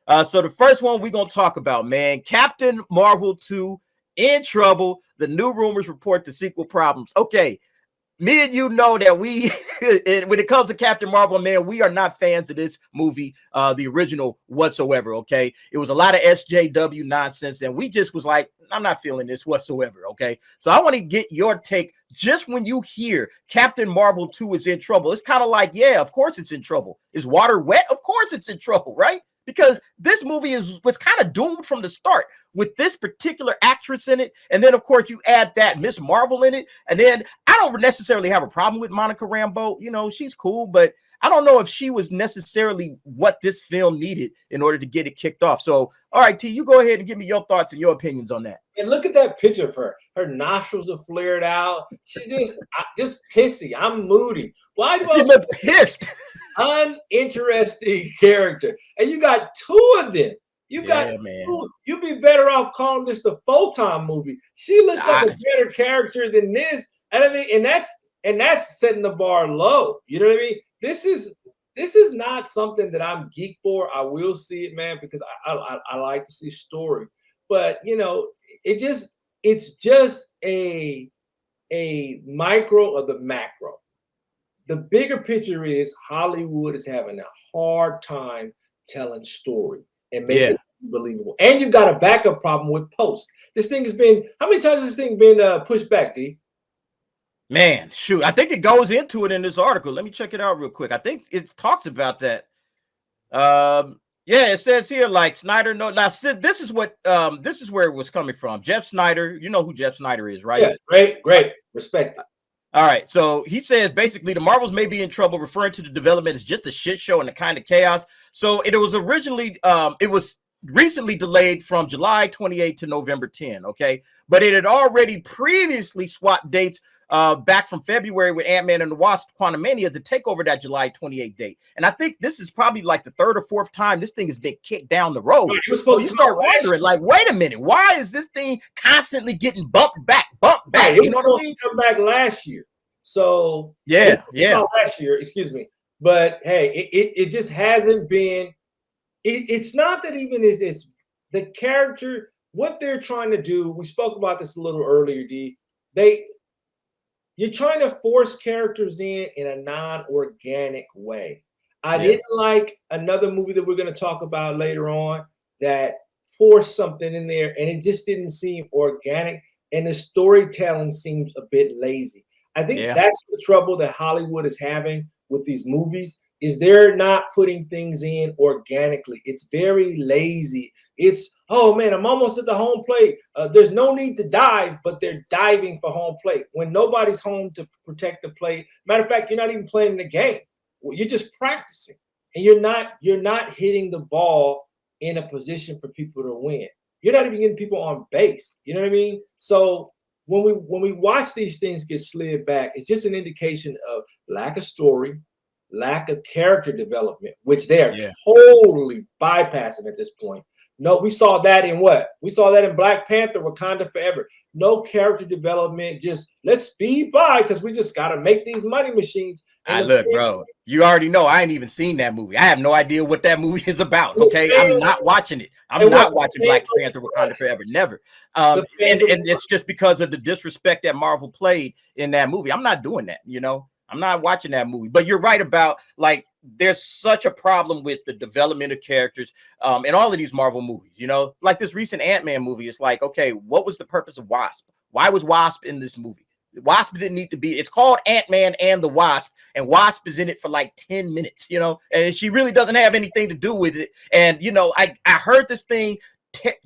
So the first one we're gonna talk about, man, Captain Marvel 2 in trouble. The new rumors report the sequel problems. Okay, me and you know that we when it comes to Captain Marvel, man, we are not fans of this movie, the original whatsoever. Okay, it was a lot of SJW nonsense, and we just was like, I'm not feeling this whatsoever. Okay, so I want to get your take. Just when you hear Captain Marvel 2 is in trouble, it's kind of like, yeah, of course it's in trouble. Is water wet? Of course it's in trouble, right? Because this movie was kind of doomed from the start with this particular actress in it. And then, of course, you add that Miss Marvel in it. And then I don't necessarily have a problem with Monica Rambeau. You know, she's cool, but I don't know if she was necessarily what this film needed in order to get it kicked off. So, all right, T, you go ahead and give me your thoughts and your opinions on that. And look at that picture of her. Her nostrils are flared out. She just pissy. I'm moody. Why do she look pissed? Uninteresting character, and you got two of them. You got two. You'd be better off calling this the Photon movie. She looks like a better character than this, and I mean, and that's setting the bar low. You know what I mean? This is not something that I'm geek for. I will see it, man, because I like to see story. But you know, it's just a micro of the macro. The bigger picture is Hollywood is having a hard time telling story and making it believable. And you've got a backup problem with post. This thing has been, how many times has this thing been pushed back, D? Man, shoot. I think it goes into it in this article. Let me check it out real quick. I think it talks about that. Yeah, it says here, like, Snyder. No, now this is where it was coming from. Jeff Snyder, you know who Jeff Snyder is, right? Yeah, great. Respect it. All right, so he says basically the Marvels may be in trouble, referring to the development as just a shit show and the kind of chaos. So it was originally, it was recently delayed from July 28 to November 10, okay? But it had already previously swapped dates back from February with Ant-Man and the Wasp: Quantumania to take over that July 28 date. And I think this is probably like the third or fourth time this thing has been kicked down the road. Right, so you start wondering, like, wait a minute, why is this thing constantly getting bumped back? Right, you know what I mean? Come back last year. So yeah. Last year, excuse me. But hey, it just hasn't been. It's not that even it's the character. What they're trying to do. We spoke about this a little earlier, D. You're trying to force characters in a non-organic way. I didn't like another movie that we're going to talk about later on that forced something in there, and it just didn't seem organic, and the storytelling seems a bit lazy. I think that's the trouble that Hollywood is having with these movies, is they're not putting things in organically. It's very lazy. It's, oh man, I'm almost at the home plate. There's no need to dive, but they're diving for home plate when nobody's home to protect the plate. Matter of fact, you're not even playing the game. You're just practicing, and you're not hitting the ball in a position for people to win. You're not even getting people on base. You know what I mean? So when we watch these things get slid back, it's just an indication of lack of story, lack of character development, which they are totally bypassing at this point. No, we saw that in what? We saw that in Black Panther, Wakanda Forever. No character development, just let's speed by because we just got to make these money machines. Look, bro, you already know I ain't even seen that movie. I have no idea what that movie is about, okay? I'm not watching it. I'm not watching Black Panther, Wakanda Forever, never. And it's just because of the disrespect that Marvel played in that movie. I'm not doing that, you know? I'm not watching that movie. But you're right about, like, there's such a problem with the development of characters in all of these Marvel movies, you know, like this recent Ant-Man movie. It's like, okay, what was the purpose of Wasp? Why was Wasp in this movie? Wasp didn't need to be. It's called Ant-Man and the Wasp, and Wasp is in it for like 10 minutes, you know, and she really doesn't have anything to do with it. And, you know, I heard this thing,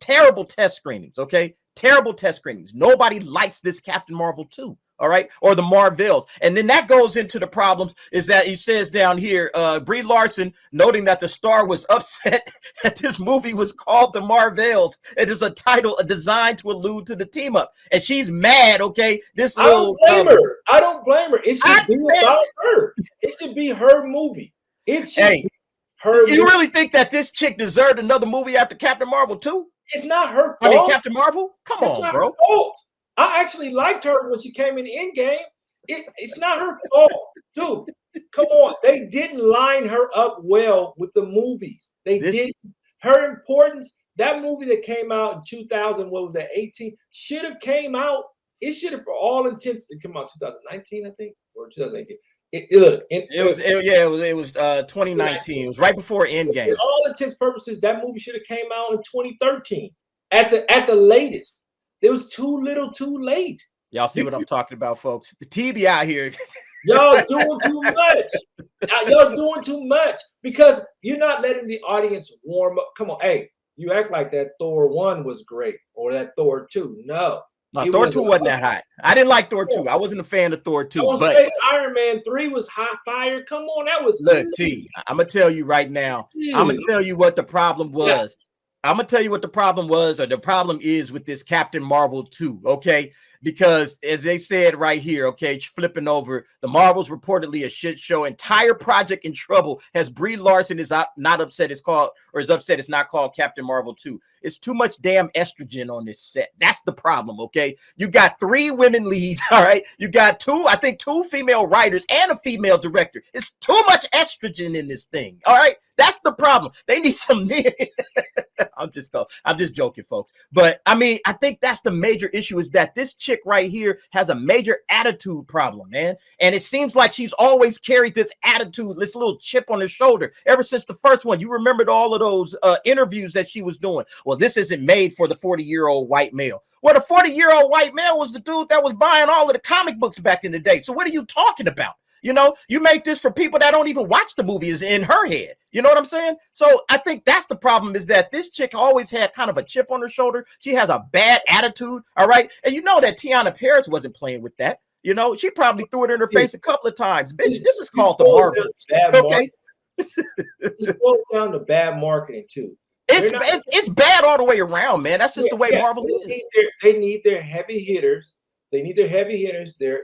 terrible test screenings, okay? Terrible test screenings. Nobody likes this Captain Marvel 2. All right, or the Marvels. And then that goes into the problems is that he says down here, Brie Larson, noting that the star was upset that this movie was called the Marvels. It is a title designed to allude to the team up. And she's mad, okay? This I don't blame her. It should be about her. It should be her movie. It should be her movie. You really think that this chick deserved another movie after Captain Marvel 2? It's not her fault. I mean, Captain Marvel? Come on, bro. Her fault. I actually liked her when she came in Endgame. It's not her fault, dude. Come on, they didn't line her up well with the movies. They didn't. her importance. That movie that came out in 2000, what was that, 18, should have came out. It should have, for all intents, it came out 2019, I think, or 2018. It was 2019. It was right before Endgame. For all intents purposes, that movie should have came out in 2013 at the latest. It was too little, too late. Y'all see what I'm talking about, folks? The TV out here. Y'all doing too much. Y'all doing too much because you're not letting the audience warm up. Come on, hey, you act like that Thor 1 was great or that Thor 2. No, Thor 2 wasn't that hot. I didn't like Thor 2. I wasn't a fan of Thor 2. But Iron Man 3 was hot fire. Come on, that was look, T. I'm gonna tell you right now. I'm gonna tell you what the problem was. Yeah. I'm gonna tell you what the problem was, or the problem is with this Captain Marvel 2. Okay. Because as they said right here, okay, flipping over, the Marvel's reportedly a shit show. Entire project in trouble. As Brie Larson is not upset, is upset it's not called Captain Marvel 2. It's too much damn estrogen on this set. That's the problem, okay? You got 3 women leads, all right? You got 2 female writers and a female director. It's too much estrogen in this thing, all right? That's the problem. They need some men. I'm just joking, folks. But I mean, I think that's the major issue, is that this chick right here has a major attitude problem, man. And it seems like she's always carried this attitude, this little chip on her shoulder ever since the first one. You remembered all of those interviews that she was doing. Well, this isn't made for the 40-year-old white male. Well, the 40-year-old white male was the dude that was buying all of the comic books back in the day. So what are you talking about? You know, you make this for people that don't even watch the movies in her head. You know what I'm saying? So I think that's the problem, is that this chick always had kind of a chip on her shoulder. She has a bad attitude. All right. And you know that Tiana Paris wasn't playing with that. You know, she probably threw it in her face a couple of times. Bitch, this is called the Marvel. Okay. It boils down to bad marketing, too. It's bad all the way around, man. That's just the way Marvel is. They need their heavy hitters. They need their heavy hitters. They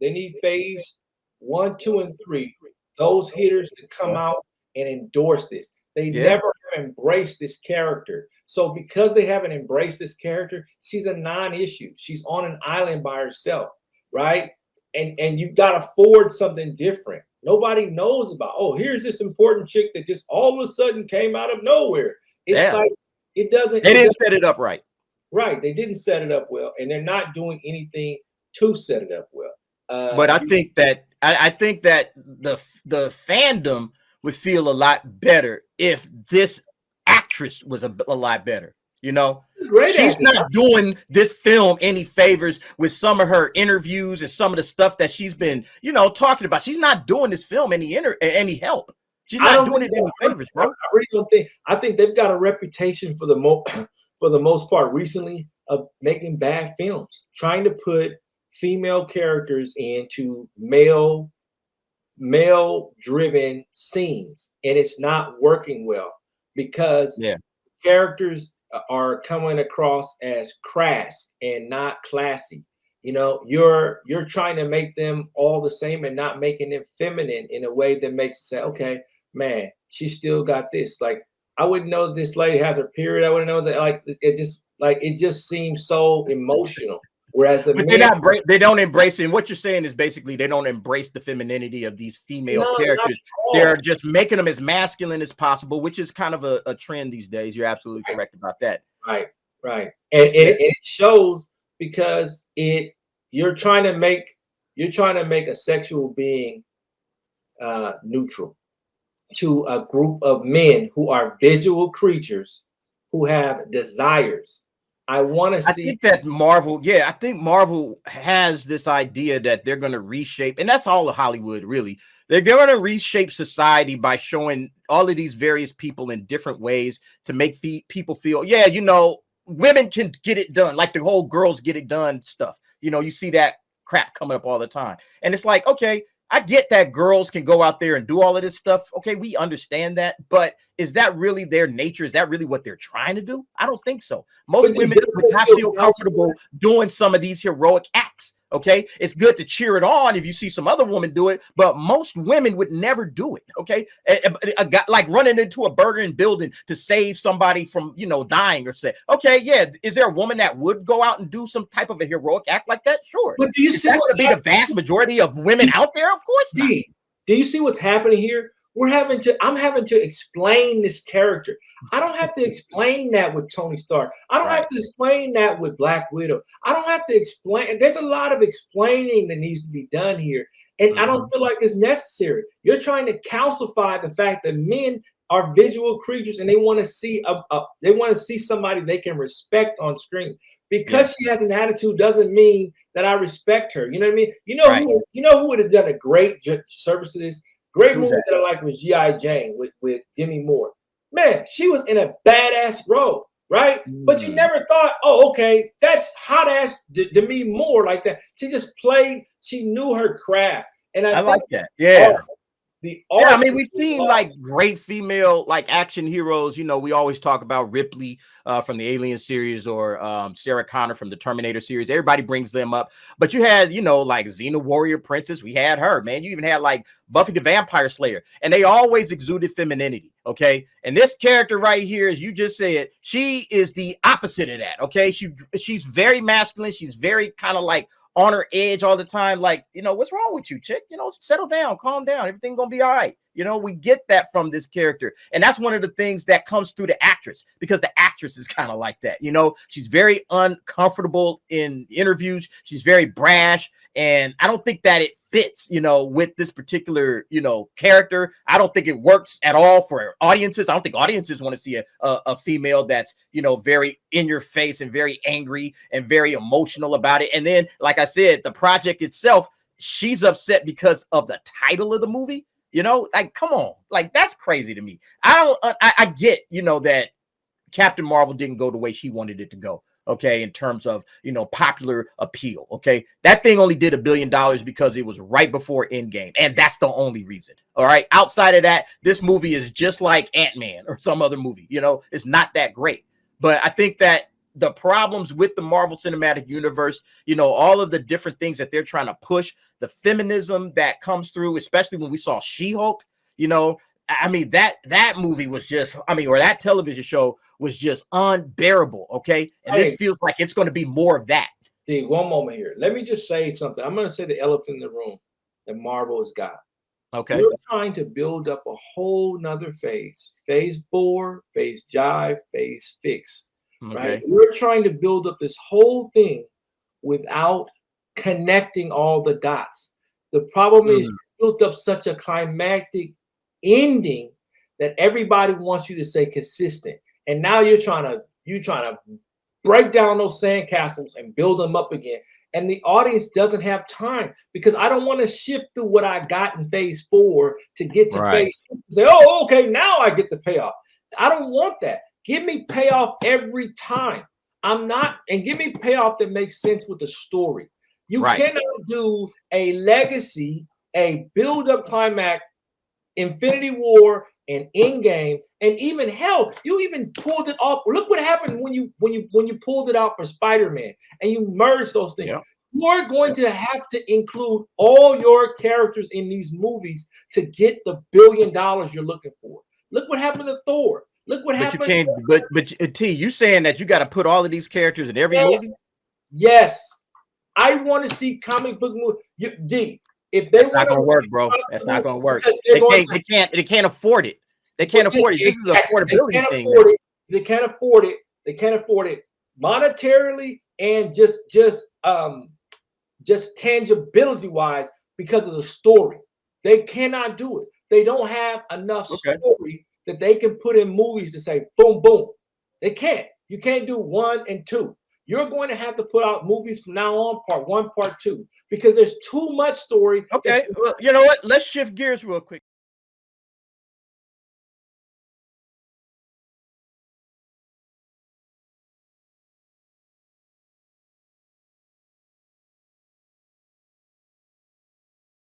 need phase 1, 2, and 3. Those hitters to come out and endorse this. They never embraced this character. So because they haven't embraced this character, she's a non-issue. She's on an island by herself, right? And you've got to forward something different. Nobody knows about, oh, here's this important chick that just all of a sudden came out of nowhere. It's like it doesn't. They didn't set it up right. Right. They didn't set it up well, and they're not doing anything to set it up well. But I think that the fandom would feel a lot better if this actress was a lot better. You know, she's not doing this film any favors with some of her interviews and some of the stuff that she's been, talking about. She's not doing this film any help. She's not doing it any favors, bro. I really don't think. I think they've got a reputation for the most part recently of making bad films, trying to put female characters into male-driven scenes, and it's not working well because characters are coming across as crass and not classy. You know, you're trying to make them all the same and not making them feminine in a way that makes it say, okay, man, she still got this. Like, I wouldn't know this lady has her period. I wouldn't know that. It just seems so emotional. Whereas they don't embrace it. And what you're saying is basically they don't embrace the femininity of these female characters. They're just making them as masculine as possible, which is kind of a trend these days. You're absolutely correct about that. Right. And it shows because you're trying to make a sexual being neutral to a group of men who are visual creatures who have desires. I think that Marvel, I think Marvel has this idea that they're going to reshape, and that's all of Hollywood, really. They're going to reshape society by showing all of these various people in different ways to make people feel, women can get it done, like the whole girls get it done stuff. You see that crap coming up all the time. And it's like, okay, I get that girls can go out there and do all of this stuff. Okay, we understand that, but is that really their nature? Is that really what they're trying to do? I don't think so. Most women would not feel comfortable doing some of these heroic acts. Okay, it's good to cheer it on if you see some other woman do it, but most women would never do it. Okay, a guy like running into a burning building to save somebody from dying or say, okay, is there a woman that would go out and do some type of a heroic act like that? Sure, but do you see that would be the vast majority of women out there? Of course not. Do you see what's happening here? I'm having to explain this character. I don't have to explain that with Tony Stark. I don't have to explain that with Black Widow. I don't have to explain. There's a lot of explaining that needs to be done here. And I don't feel like it's necessary. You're trying to calcify the fact that men are visual creatures and they want to see somebody they can respect on screen. Because she has an attitude doesn't mean that I respect her. You know what I mean? You know who would have done a great service to this? Great movie that I like was G.I. Jane with Demi Moore. Man, she was in a badass role, right? But you never thought, oh, okay, that's hot ass Demi Moore like that. She just played, she knew her craft. And I like that. Yeah. I mean, we've seen like great female like action heroes. You know, we always talk about Ripley from the Alien series or Sarah Connor from the Terminator series. Everybody brings them up. But you had, you know, like Xena Warrior Princess. We had her, man. You even had like Buffy the Vampire Slayer. And they always exuded femininity. Okay. And this character right here, as you just said, she is the opposite of that. Okay. She's very masculine. She's very kind of like on her edge all the time, like, you know, what's wrong with you, chick? You know, settle down, calm down, everything's gonna be all right. You know, we get that from this character, and that's one of the things that comes through the actress, because the actress is kind of like that. You know, she's very uncomfortable in interviews, she's very brash, and I don't think that it fits, you know, with this particular, you know, character. I don't think it works at all for audiences. I don't think audiences want to see a female that's, you know, very in your face and very angry and very emotional about it. And then, like I said, the project itself, she's upset because of the title of the movie. You know, like, come on, like, that's crazy to me. I get, you know, that Captain Marvel didn't go the way she wanted it to go. Okay, in terms of, you know, popular appeal. Okay, that thing only did $1 billion because it was right before Endgame, and that's the only reason. All right, outside of that, this movie is just like Ant-Man or some other movie. You know, it's not that great. But I think that the problems with the Marvel Cinematic Universe, you know, all of the different things that they're trying to push, the feminism that comes through, especially when we saw She-Hulk, you know, I mean, that movie was just, I mean, or that television show was just unbearable. Okay. And this feels like it's going to be more of that. D, one moment here. Let me just say something. I'm going to say the elephant in the room that Marvel has got. Okay. You're trying to build up a whole nother phase. Phase 4, phase jive, phase fix. Okay. Right? We're trying to build up this whole thing without connecting all the dots. The problem is you built up such a climactic ending that everybody wants you to stay consistent. And now you're trying to break down those sandcastles and build them up again. And the audience doesn't have time, because I don't want to shift through what I got in phase 4 to get to phase 6 and say, oh, okay, now I get the payoff. I don't want that. Give me payoff every time. And give me payoff that makes sense with the story. You cannot do a legacy, a build-up climax, Infinity War and Endgame, and even hell, you even pulled it off. Look what happened when you pulled it out for Spider-Man and you merged those things. You are going to have to include all your characters in these movies to get the $1 billion you're looking for. Look what happened to Thor. Look what happened. You can't. But T, you saying that you got to put all of these characters in every movie? Yes, I want to see comic book movie. D. If that's not gonna work, bro. That's not gonna work. They can't afford it. They can't afford it. This is an affordability thing. They can't afford it. They can't afford it monetarily and just tangibility wise because of the story. They cannot do it. They don't have enough story that they can put in movies to say boom, boom. They can't. You can't do 1 and 2. You're going to have to put out movies from now on, part 1, part 2, because there's too much story. Okay, well, you know what? Let's shift gears real quick.